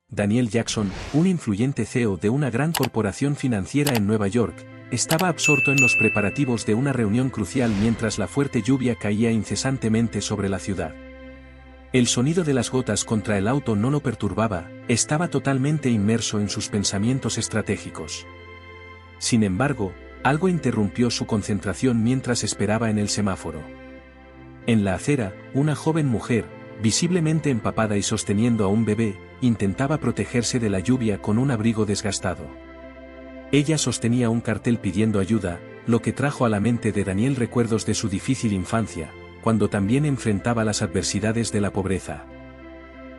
Daniel Jackson, un influyente CEO de una gran corporación financiera en Nueva York, estaba absorto en los preparativos de una reunión crucial mientras la fuerte lluvia caía incesantemente sobre la ciudad. El sonido de las gotas contra el auto no lo perturbaba, estaba totalmente inmerso en sus pensamientos estratégicos. Sin embargo, algo interrumpió su concentración mientras esperaba en el semáforo. En la acera, una joven mujer, visiblemente empapada y sosteniendo a un bebé, intentaba protegerse de la lluvia con un abrigo desgastado. Ella sostenía un cartel pidiendo ayuda, lo que trajo a la mente de Daniel recuerdos de su difícil infancia, cuando también enfrentaba las adversidades de la pobreza.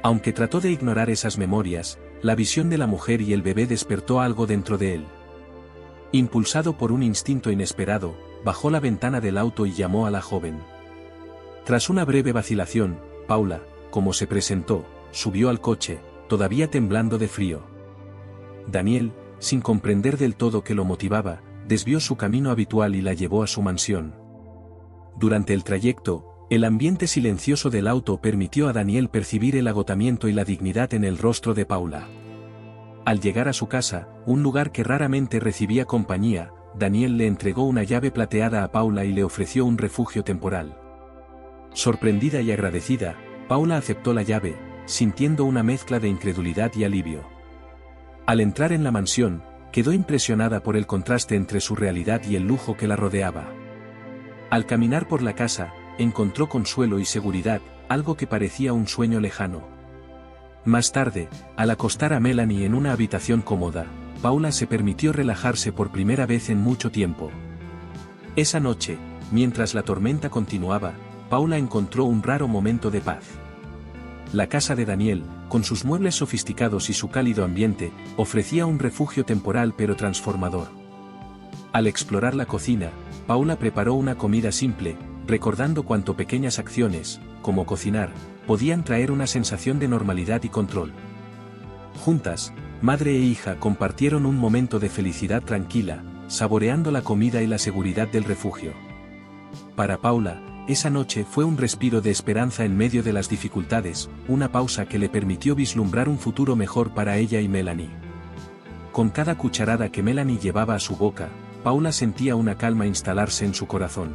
Aunque trató de ignorar esas memorias, la visión de la mujer y el bebé despertó algo dentro de él. Impulsado por un instinto inesperado, bajó la ventana del auto y llamó a la joven. Tras una breve vacilación, Paula, como se presentó, subió al coche, todavía temblando de frío. Daniel, sin comprender del todo qué lo motivaba, desvió su camino habitual y la llevó a su mansión. Durante el trayecto, el ambiente silencioso del auto permitió a Daniel percibir el agotamiento y la dignidad en el rostro de Paula. Al llegar a su casa, un lugar que raramente recibía compañía, Daniel le entregó una llave plateada a Paula y le ofreció un refugio temporal. Sorprendida y agradecida, Paula aceptó la llave, sintiendo una mezcla de incredulidad y alivio. Al entrar en la mansión, quedó impresionada por el contraste entre su realidad y el lujo que la rodeaba. Al caminar por la casa, encontró consuelo y seguridad, algo que parecía un sueño lejano. Más tarde, al acostar a Melanie en una habitación cómoda, Paula se permitió relajarse por primera vez en mucho tiempo. Esa noche, mientras la tormenta continuaba, Paula encontró un raro momento de paz. La casa de Daniel, con sus muebles sofisticados y su cálido ambiente, ofrecía un refugio temporal pero transformador. Al explorar la cocina, Paula preparó una comida simple, recordando cuánto pequeñas acciones, como cocinar, podían traer una sensación de normalidad y control. Juntas, madre e hija compartieron un momento de felicidad tranquila, saboreando la comida y la seguridad del refugio. Para Paula, esa noche fue un respiro de esperanza en medio de las dificultades, una pausa que le permitió vislumbrar un futuro mejor para ella y Melanie. Con cada cucharada que Melanie llevaba a su boca, Paula sentía una calma instalarse en su corazón.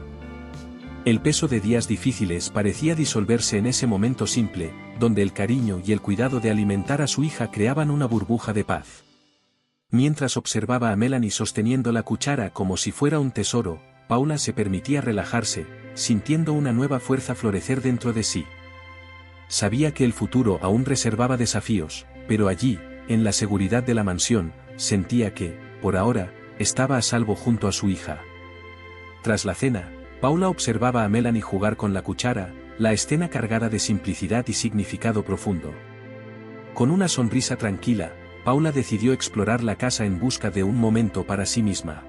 El peso de días difíciles parecía disolverse en ese momento simple, donde el cariño y el cuidado de alimentar a su hija creaban una burbuja de paz. Mientras observaba a Melanie sosteniendo la cuchara como si fuera un tesoro, Paula se permitía relajarse, sintiendo una nueva fuerza florecer dentro de sí. Sabía que el futuro aún reservaba desafíos, pero allí, en la seguridad de la mansión, sentía que, por ahora, estaba a salvo junto a su hija. Tras la cena, Paula observaba a Melanie jugar con la cuchara, la escena cargada de simplicidad y significado profundo. Con una sonrisa tranquila, Paula decidió explorar la casa en busca de un momento para sí misma.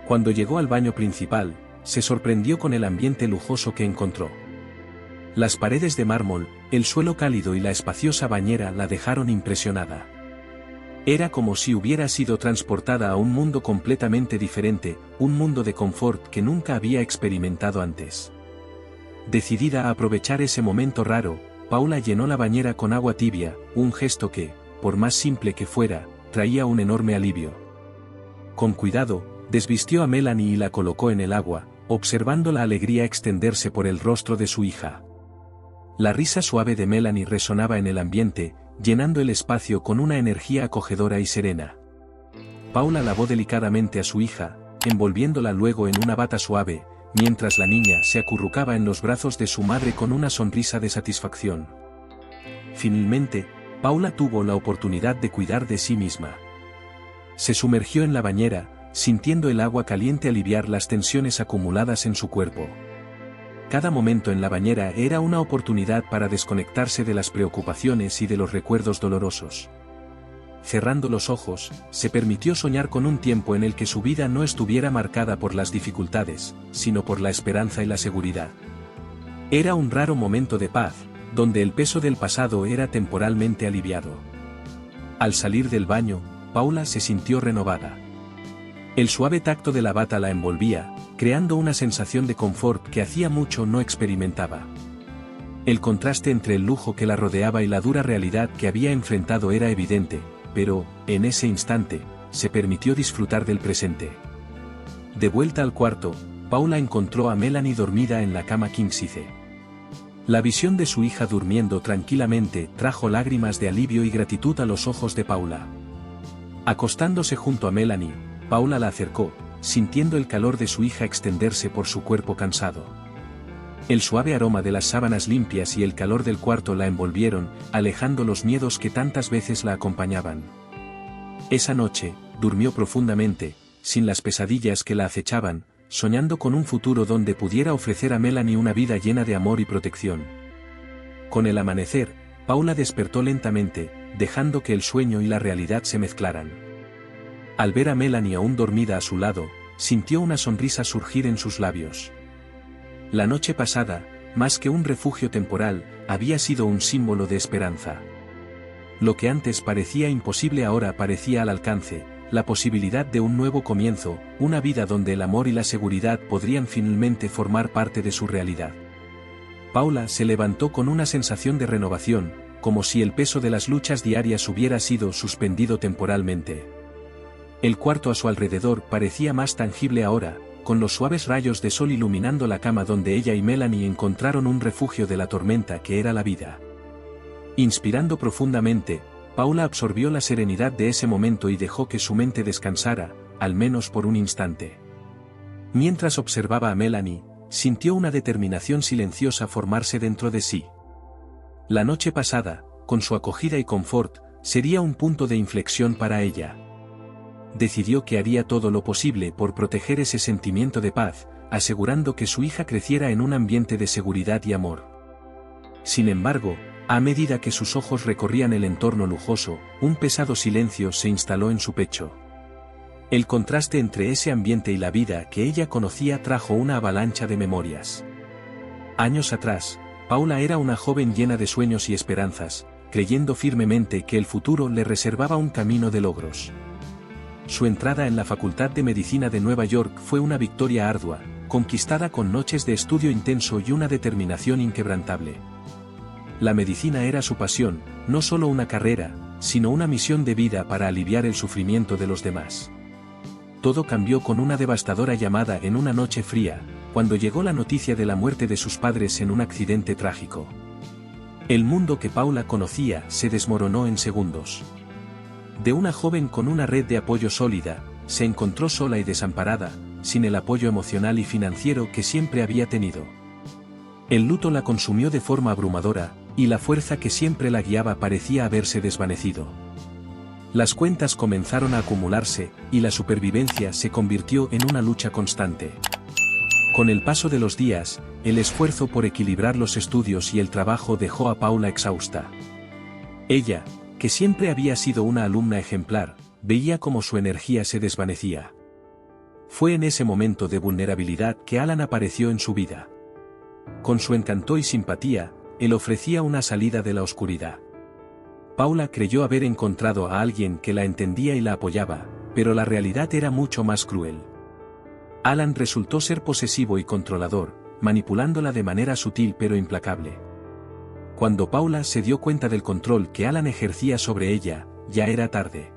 Cuando llegó al baño principal, se sorprendió con el ambiente lujoso que encontró. Las paredes de mármol, el suelo cálido y la espaciosa bañera la dejaron impresionada. Era como si hubiera sido transportada a un mundo completamente diferente, un mundo de confort que nunca había experimentado antes. Decidida a aprovechar ese momento raro, Paula llenó la bañera con agua tibia, un gesto que, por más simple que fuera, traía un enorme alivio. Con cuidado, desvistió a Melanie y la colocó en el agua, observando la alegría extenderse por el rostro de su hija. La risa suave de Melanie resonaba en el ambiente, llenando el espacio con una energía acogedora y serena. Paula lavó delicadamente a su hija, envolviéndola luego en una bata suave, mientras la niña se acurrucaba en los brazos de su madre con una sonrisa de satisfacción. Finalmente, Paula tuvo la oportunidad de cuidar de sí misma. Se sumergió en la bañera, sintiendo el agua caliente aliviar las tensiones acumuladas en su cuerpo. Cada momento en la bañera era una oportunidad para desconectarse de las preocupaciones y de los recuerdos dolorosos. Cerrando los ojos, se permitió soñar con un tiempo en el que su vida no estuviera marcada por las dificultades, sino por la esperanza y la seguridad. Era un raro momento de paz, donde el peso del pasado era temporalmente aliviado. Al salir del baño, Paula se sintió renovada. El suave tacto de la bata la envolvía, creando una sensación de confort que hacía mucho no experimentaba. El contraste entre el lujo que la rodeaba y la dura realidad que había enfrentado era evidente, pero, en ese instante, se permitió disfrutar del presente. De vuelta al cuarto, Paula encontró a Melanie dormida en la cama king-size. La visión de su hija durmiendo tranquilamente trajo lágrimas de alivio y gratitud a los ojos de Paula. Acostándose junto a Melanie, Paula la acercó, sintiendo el calor de su hija extenderse por su cuerpo cansado. El suave aroma de las sábanas limpias y el calor del cuarto la envolvieron, alejando los miedos que tantas veces la acompañaban. Esa noche, durmió profundamente, sin las pesadillas que la acechaban, soñando con un futuro donde pudiera ofrecer a Melanie una vida llena de amor y protección. Con el amanecer, Paula despertó lentamente, dejando que el sueño y la realidad se mezclaran. Al ver a Melanie aún dormida a su lado, sintió una sonrisa surgir en sus labios. La noche pasada, más que un refugio temporal, había sido un símbolo de esperanza. Lo que antes parecía imposible ahora parecía al alcance, la posibilidad de un nuevo comienzo, una vida donde el amor y la seguridad podrían finalmente formar parte de su realidad. Paula se levantó con una sensación de renovación, como si el peso de las luchas diarias hubiera sido suspendido temporalmente. El cuarto a su alrededor parecía más tangible ahora, con los suaves rayos de sol iluminando la cama donde ella y Melanie encontraron un refugio de la tormenta que era la vida. Inspirando profundamente, Paula absorbió la serenidad de ese momento y dejó que su mente descansara, al menos por un instante. Mientras observaba a Melanie, sintió una determinación silenciosa formarse dentro de sí. La noche pasada, con su acogida y confort, sería un punto de inflexión para ella. Decidió que haría todo lo posible por proteger ese sentimiento de paz, asegurando que su hija creciera en un ambiente de seguridad y amor. Sin embargo, a medida que sus ojos recorrían el entorno lujoso, un pesado silencio se instaló en su pecho. El contraste entre ese ambiente y la vida que ella conocía trajo una avalancha de memorias. Años atrás, Paula era una joven llena de sueños y esperanzas, creyendo firmemente que el futuro le reservaba un camino de logros. Su entrada en la Facultad de Medicina de Nueva York fue una victoria ardua, conquistada con noches de estudio intenso y una determinación inquebrantable. La medicina era su pasión, no solo una carrera, sino una misión de vida para aliviar el sufrimiento de los demás. Todo cambió con una devastadora llamada en una noche fría, cuando llegó la noticia de la muerte de sus padres en un accidente trágico. El mundo que Paula conocía se desmoronó en segundos. De una joven con una red de apoyo sólida, se encontró sola y desamparada, sin el apoyo emocional y financiero que siempre había tenido. El luto la consumió de forma abrumadora, y la fuerza que siempre la guiaba parecía haberse desvanecido. Las cuentas comenzaron a acumularse, y la supervivencia se convirtió en una lucha constante. Con el paso de los días, el esfuerzo por equilibrar los estudios y el trabajo dejó a Paula exhausta. Ella, que siempre había sido una alumna ejemplar, veía cómo su energía se desvanecía. Fue en ese momento de vulnerabilidad que Alan apareció en su vida. Con su encanto y simpatía, él ofrecía una salida de la oscuridad. Paula creyó haber encontrado a alguien que la entendía y la apoyaba, pero la realidad era mucho más cruel. Alan resultó ser posesivo y controlador, manipulándola de manera sutil pero implacable. Cuando Paula se dio cuenta del control que Alan ejercía sobre ella, ya era tarde.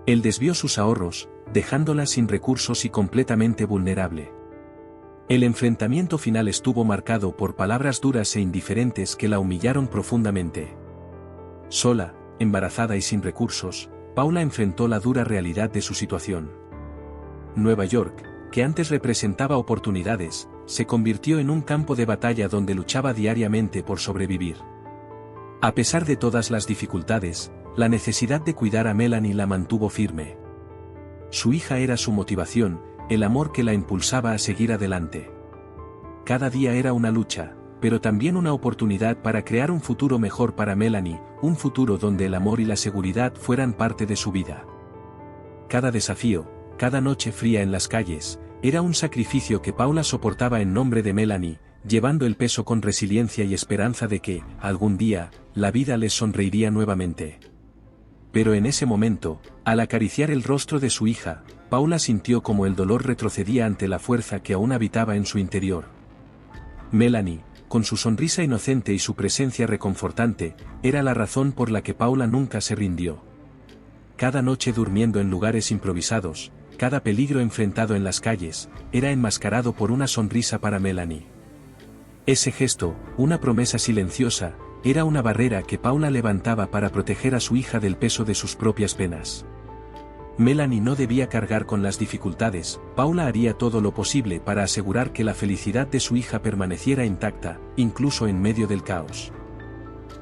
Él desvió sus ahorros, dejándola sin recursos y completamente vulnerable. El enfrentamiento final estuvo marcado por palabras duras e indiferentes que la humillaron profundamente. Sola, embarazada y sin recursos, Paula enfrentó la dura realidad de su situación. Nueva York, que antes representaba oportunidades, se convirtió en un campo de batalla donde luchaba diariamente por sobrevivir. A pesar de todas las dificultades, la necesidad de cuidar a Melanie la mantuvo firme. Su hija era su motivación, el amor que la impulsaba a seguir adelante. Cada día era una lucha, pero también una oportunidad para crear un futuro mejor para Melanie, un futuro donde el amor y la seguridad fueran parte de su vida. Cada desafío, cada noche fría en las calles, era un sacrificio que Paula soportaba en nombre de Melanie, llevando el peso con resiliencia y esperanza de que, algún día, la vida les sonreiría nuevamente. Pero en ese momento, al acariciar el rostro de su hija, Paula sintió como el dolor retrocedía ante la fuerza que aún habitaba en su interior. Melanie, con su sonrisa inocente y su presencia reconfortante, era la razón por la que Paula nunca se rindió. Cada noche durmiendo en lugares improvisados, cada peligro enfrentado en las calles, era enmascarado por una sonrisa para Melanie. Ese gesto, una promesa silenciosa, era una barrera que Paula levantaba para proteger a su hija del peso de sus propias penas. Melanie no debía cargar con las dificultades, Paula haría todo lo posible para asegurar que la felicidad de su hija permaneciera intacta, incluso en medio del caos.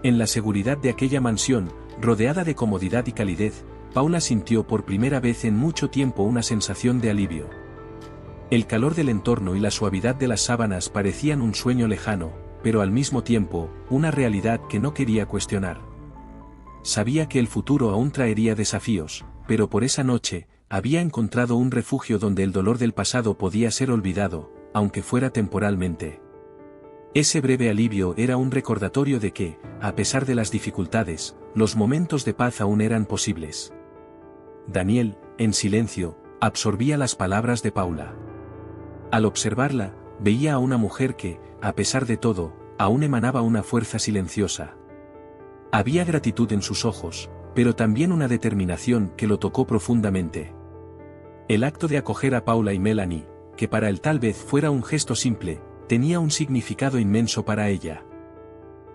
En la seguridad de aquella mansión, rodeada de comodidad y calidez, Paula sintió por primera vez en mucho tiempo una sensación de alivio. El calor del entorno y la suavidad de las sábanas parecían un sueño lejano, pero al mismo tiempo, una realidad que no quería cuestionar. Sabía que el futuro aún traería desafíos, pero por esa noche, había encontrado un refugio donde el dolor del pasado podía ser olvidado, aunque fuera temporalmente. Ese breve alivio era un recordatorio de que, a pesar de las dificultades, los momentos de paz aún eran posibles. Daniel, en silencio, absorbía las palabras de Paula. Al observarla, veía a una mujer que, a pesar de todo, aún emanaba una fuerza silenciosa. Había gratitud en sus ojos, pero también una determinación que lo tocó profundamente. El acto de acoger a Paula y Melanie, que para él tal vez fuera un gesto simple, tenía un significado inmenso para ella.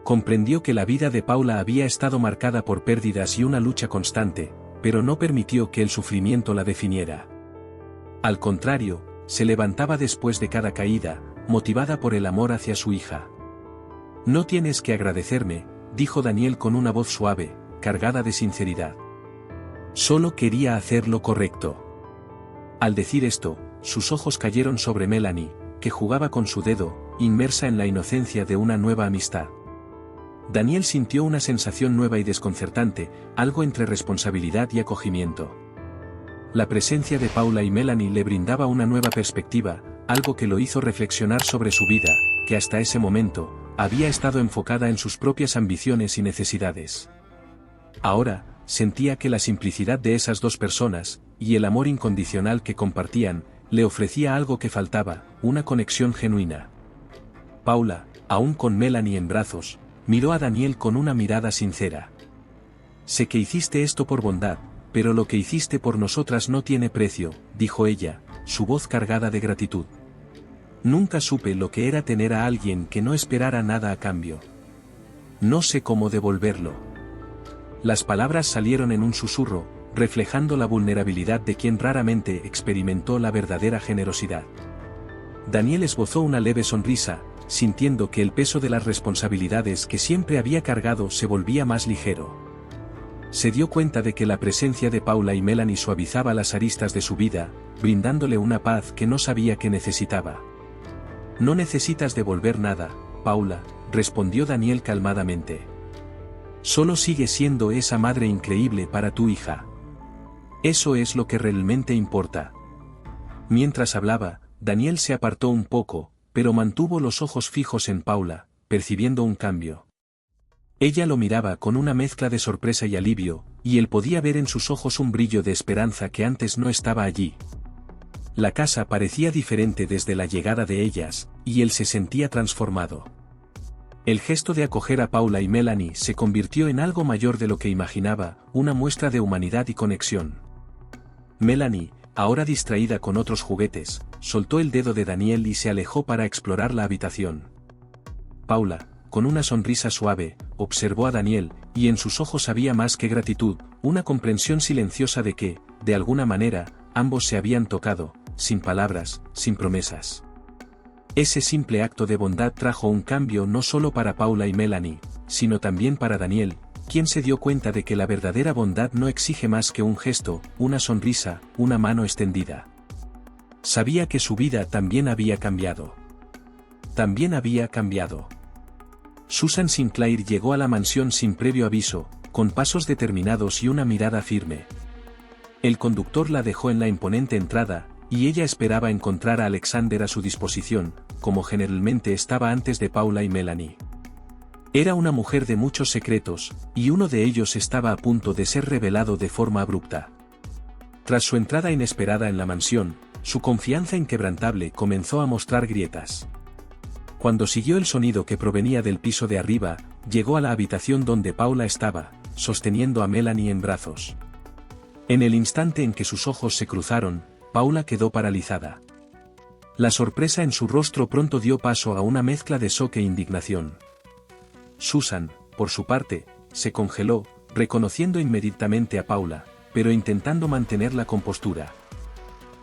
Comprendió que la vida de Paula había estado marcada por pérdidas y una lucha constante, pero no permitió que el sufrimiento la definiera. Al contrario, se levantaba después de cada caída, motivada por el amor hacia su hija. «No tienes que agradecerme», dijo Daniel con una voz suave, cargada de sinceridad. «Solo quería hacer lo correcto». Al decir esto, sus ojos cayeron sobre Melanie, que jugaba con su dedo, inmersa en la inocencia de una nueva amistad. Daniel sintió una sensación nueva y desconcertante, algo entre responsabilidad y acogimiento. La presencia de Paula y Melanie le brindaba una nueva perspectiva, algo que lo hizo reflexionar sobre su vida, que hasta ese momento, había estado enfocada en sus propias ambiciones y necesidades. Ahora, sentía que la simplicidad de esas dos personas, y el amor incondicional que compartían, le ofrecía algo que faltaba, una conexión genuina. Paula, aún con Melanie en brazos, miró a Daniel con una mirada sincera. «Sé que hiciste esto por bondad, pero lo que hiciste por nosotras no tiene precio», dijo ella, su voz cargada de gratitud. «Nunca supe lo que era tener a alguien que no esperara nada a cambio. No sé cómo devolverlo». Las palabras salieron en un susurro, reflejando la vulnerabilidad de quien raramente experimentó la verdadera generosidad. Daniel esbozó una leve sonrisa, sintiendo que el peso de las responsabilidades que siempre había cargado se volvía más ligero. Se dio cuenta de que la presencia de Paula y Melanie suavizaba las aristas de su vida, brindándole una paz que no sabía que necesitaba. «No necesitas devolver nada, Paula», respondió Daniel calmadamente. «Solo sigue siendo esa madre increíble para tu hija. Eso es lo que realmente importa». Mientras hablaba, Daniel se apartó un poco, pero mantuvo los ojos fijos en Paula, percibiendo un cambio. Ella lo miraba con una mezcla de sorpresa y alivio, y él podía ver en sus ojos un brillo de esperanza que antes no estaba allí. La casa parecía diferente desde la llegada de ellas, y él se sentía transformado. El gesto de acoger a Paula y Melanie se convirtió en algo mayor de lo que imaginaba, una muestra de humanidad y conexión. Melanie, ahora distraída con otros juguetes, soltó el dedo de Daniel y se alejó para explorar la habitación. Paula, con una sonrisa suave, observó a Daniel, y en sus ojos había más que gratitud, una comprensión silenciosa de que, de alguna manera, ambos se habían tocado, sin palabras, sin promesas. Ese simple acto de bondad trajo un cambio no solo para Paula y Melanie, sino también para Daniel, quien se dio cuenta de que la verdadera bondad no exige más que un gesto, una sonrisa, una mano extendida. Sabía que su vida también había cambiado. También había cambiado. Susan Sinclair llegó a la mansión sin previo aviso, con pasos determinados y una mirada firme. El conductor la dejó en la imponente entrada, y ella esperaba encontrar a Alexander a su disposición, como generalmente estaba antes de Paula y Melanie. Era una mujer de muchos secretos, y uno de ellos estaba a punto de ser revelado de forma abrupta. Tras su entrada inesperada en la mansión, su confianza inquebrantable comenzó a mostrar grietas. Cuando siguió el sonido que provenía del piso de arriba, llegó a la habitación donde Paula estaba, sosteniendo a Melanie en brazos. En el instante en que sus ojos se cruzaron, Paula quedó paralizada. La sorpresa en su rostro pronto dio paso a una mezcla de shock e indignación. Susan, por su parte, se congeló, reconociendo inmediatamente a Paula, pero intentando mantener la compostura.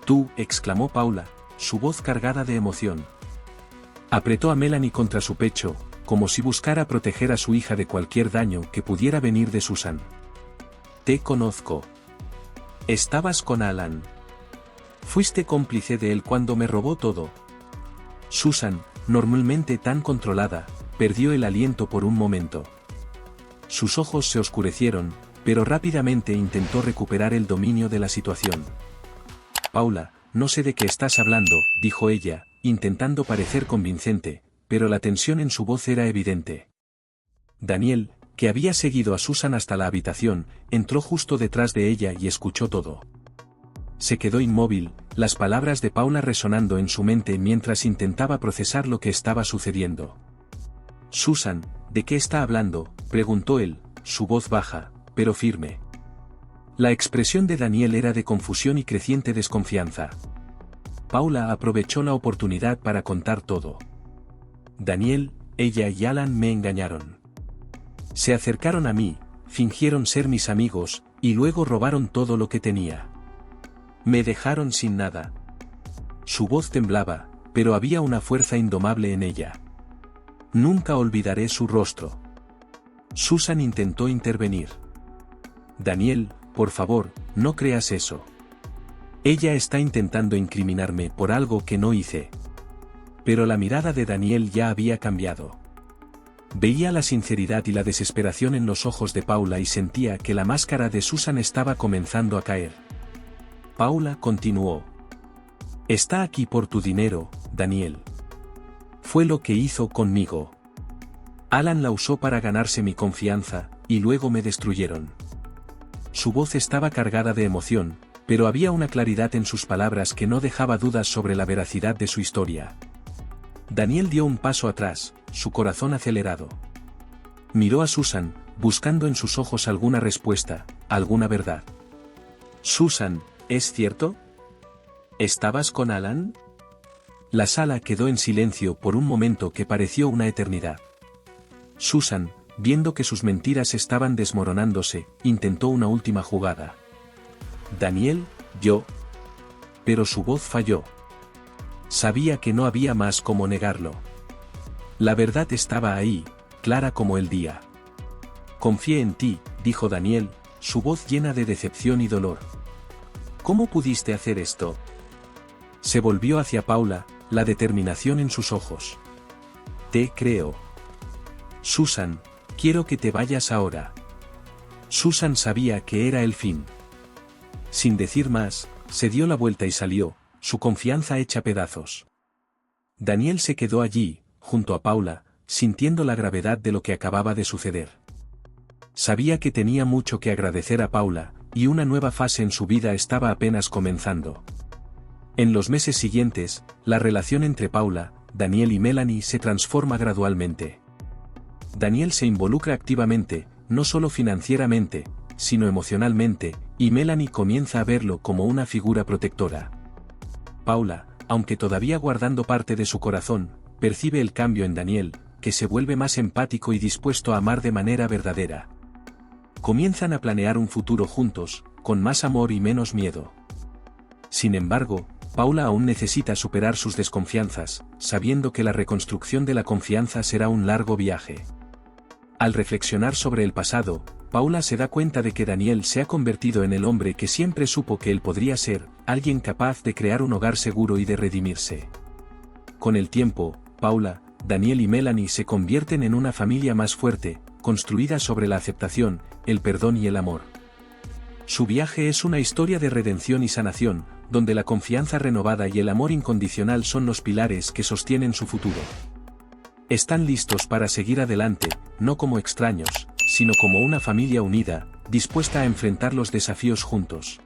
«Tú», exclamó Paula, su voz cargada de emoción. Apretó a Melanie contra su pecho, como si buscara proteger a su hija de cualquier daño que pudiera venir de Susan. «Te conozco. Estabas con Alan. Fuiste cómplice de él cuando me robó todo». Susan, normalmente tan controlada, perdió el aliento por un momento. Sus ojos se oscurecieron, pero rápidamente intentó recuperar el dominio de la situación. «Paula, no sé de qué estás hablando», dijo ella, intentando parecer convincente, pero la tensión en su voz era evidente. Daniel, que había seguido a Susan hasta la habitación, entró justo detrás de ella y escuchó todo. Se quedó inmóvil, las palabras de Paula resonando en su mente mientras intentaba procesar lo que estaba sucediendo. «Susan, ¿de qué está hablando?», preguntó él, su voz baja, pero firme. La expresión de Daniel era de confusión y creciente desconfianza. Paula aprovechó la oportunidad para contar todo. «Daniel, ella y Alan me engañaron. Se acercaron a mí, fingieron ser mis amigos, y luego robaron todo lo que tenía. Me dejaron sin nada». Su voz temblaba, pero había una fuerza indomable en ella. «Nunca olvidaré su rostro». Susan intentó intervenir. «Daniel, por favor, no creas eso. Ella está intentando incriminarme por algo que no hice». Pero la mirada de Daniel ya había cambiado. Veía la sinceridad y la desesperación en los ojos de Paula y sentía que la máscara de Susan estaba comenzando a caer. Paula continuó. «Está aquí por tu dinero, Daniel. Fue lo que hizo conmigo. Alan la usó para ganarse mi confianza, y luego me destruyeron». Su voz estaba cargada de emoción, pero había una claridad en sus palabras que no dejaba dudas sobre la veracidad de su historia. Daniel dio un paso atrás, su corazón acelerado. Miró a Susan, buscando en sus ojos alguna respuesta, alguna verdad. «Susan, ¿es cierto? ¿Estabas con Alan?». La sala quedó en silencio por un momento que pareció una eternidad. Susan, viendo que sus mentiras estaban desmoronándose, intentó una última jugada. «Daniel, yo». Pero su voz falló. Sabía que no había más cómo negarlo. La verdad estaba ahí, clara como el día. «Confié en ti», dijo Daniel, su voz llena de decepción y dolor. «¿Cómo pudiste hacer esto?». Se volvió hacia Paula, la determinación en sus ojos. «Te creo. Susan, quiero que te vayas ahora». Susan sabía que era el fin. Sin decir más, se dio la vuelta y salió, su confianza hecha pedazos. Daniel se quedó allí, junto a Paula, sintiendo la gravedad de lo que acababa de suceder. Sabía que tenía mucho que agradecer a Paula, y una nueva fase en su vida estaba apenas comenzando. En los meses siguientes, la relación entre Paula, Daniel y Melanie se transforma gradualmente. Daniel se involucra activamente, no solo financieramente, sino emocionalmente, y Melanie comienza a verlo como una figura protectora. Paula, aunque todavía guardando parte de su corazón, percibe el cambio en Daniel, que se vuelve más empático y dispuesto a amar de manera verdadera. Comienzan a planear un futuro juntos, con más amor y menos miedo. Sin embargo, Paula aún necesita superar sus desconfianzas, sabiendo que la reconstrucción de la confianza será un largo viaje. Al reflexionar sobre el pasado, Paula se da cuenta de que Daniel se ha convertido en el hombre que siempre supo que él podría ser, alguien capaz de crear un hogar seguro y de redimirse. Con el tiempo, Paula, Daniel y Melanie se convierten en una familia más fuerte, construida sobre la aceptación, el perdón y el amor. Su viaje es una historia de redención y sanación, donde la confianza renovada y el amor incondicional son los pilares que sostienen su futuro. Están listos para seguir adelante, no como extraños, sino como una familia unida, dispuesta a enfrentar los desafíos juntos.